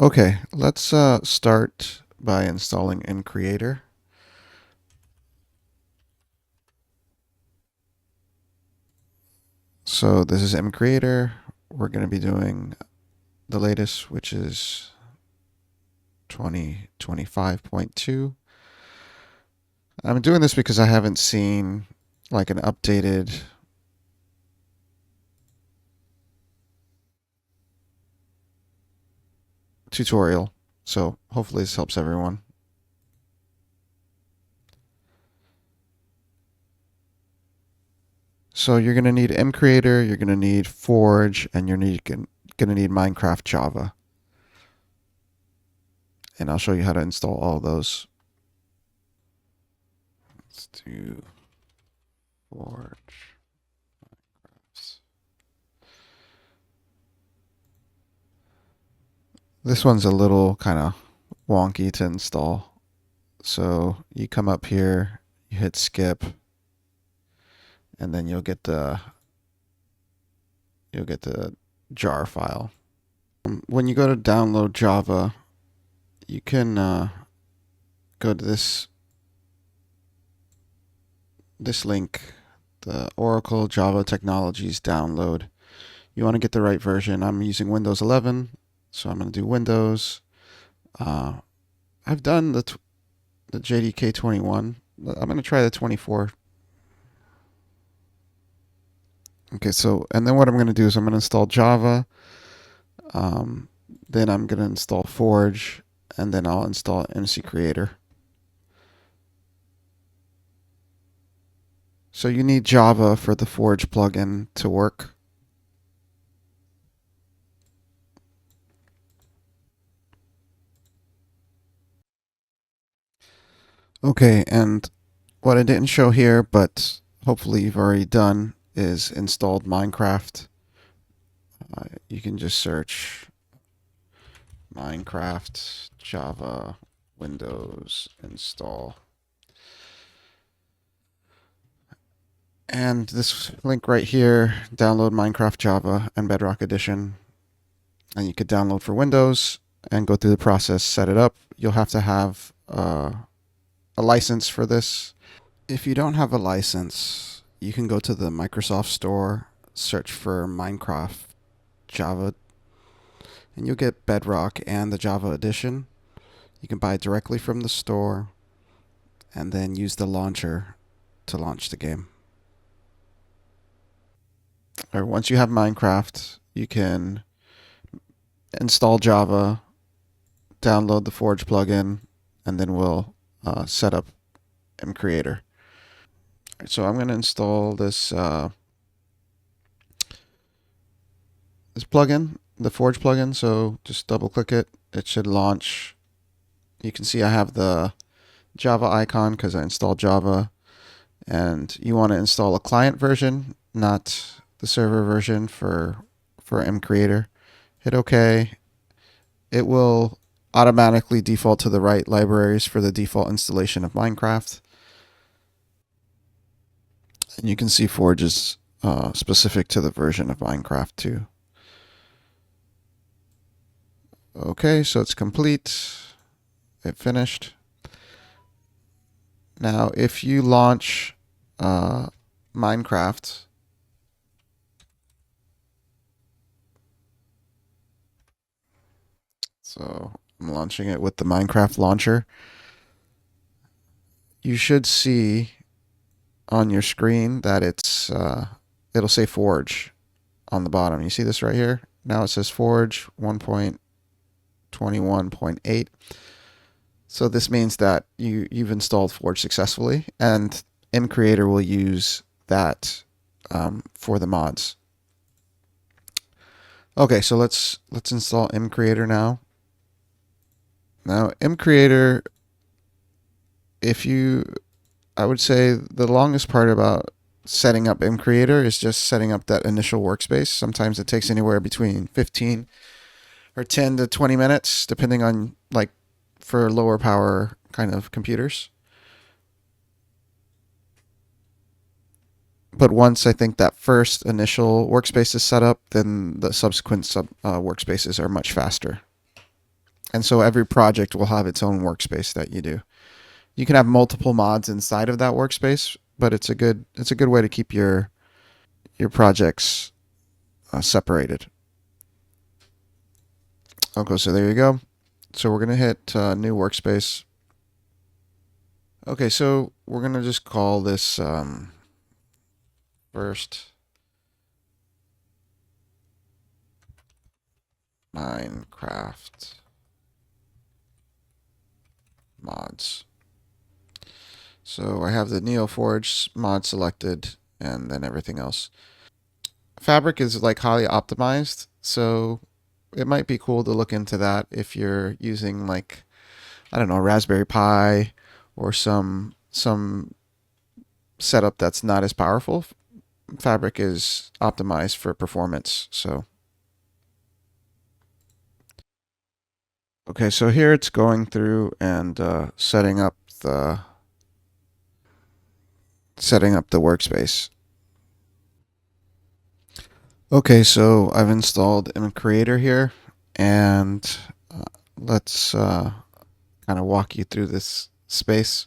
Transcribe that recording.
Okay, let's start by installing MCreator. So this is MCreator. We're going to be doing the latest, which is 2025.2. I'm doing this because I haven't seen like an updated tutorial. So hopefully this helps everyone. So you're going to need MCreator, you're going to need Forge, and you're going to need Minecraft Java. And I'll show you how to install all those. Let's do Forge. This one's a little kind of wonky to install. So you come up here, you hit skip, and then you'll get the jar file. When you go to download Java, you can go to this link, the Oracle Java Technologies download. You want to get the right version. I'm using Windows 11, so I'm going to do Windows. I've done the JDK 21. I'm going to try the 24. Okay, so, and then what I'm going to do is I'm going to install Java. Then I'm going to install Forge, and then I'll install MCreator. So you need Java for the Forge plugin to work. Okay, and what I didn't show here, but hopefully you've already done, is installed Minecraft. You can just search Minecraft Java Windows install. And this link right here, download Minecraft Java and Bedrock Edition. And you could download for Windows and go through the process, set it up. You'll have to have a license for this. If you don't have a license, you can go to the Microsoft Store, search for Minecraft Java, and you'll get Bedrock and the Java Edition. You can buy it directly from the store and then use the launcher to launch the game. Or once you have Minecraft, you can install Java, download the Forge plugin, and then we'll set up MCreator. So I'm going to install this this plugin, the Forge plugin. So just double click it. It should launch. You can see I have the Java icon because I installed Java. And you want to install a client version, not the server version for MCreator. Hit OK. It will automatically default to the right libraries for the default installation of Minecraft. And you can see Forge is specific to the version of Minecraft too. Okay, so it's complete. It finished. Now, if you launch Minecraft, so I'm launching it with the Minecraft launcher, you should see on your screen that it'll say Forge on the bottom. You see this right here? Now it says Forge 1.21.8. So this means that you've installed Forge successfully, and MCreator will use that for the mods. Okay, so let's install MCreator now. Now MCreator, I would say the longest part about setting up MCreator is just setting up that initial workspace. Sometimes it takes anywhere between 15 or 10 to 20 minutes, depending on like for lower power kind of computers. But once I think that first initial workspace is set up, then the subsequent workspaces are much faster. And so every project will have its own workspace that you do. You can have multiple mods inside of that workspace, but it's a good way to keep your projects separated. Okay, so there you go. So we're gonna hit new workspace. Okay, so we're gonna just call this first Minecraft mods. So I have the Neoforge mod selected and then everything else. Fabric is like highly optimized, so it might be cool to look into that if you're using like, I don't know, Raspberry Pi or some setup that's not as powerful. Fabric is optimized for performance. So okay, so here it's going through and setting up the workspace. Okay, so I've installed MCreator here, and let's kind of walk you through this space.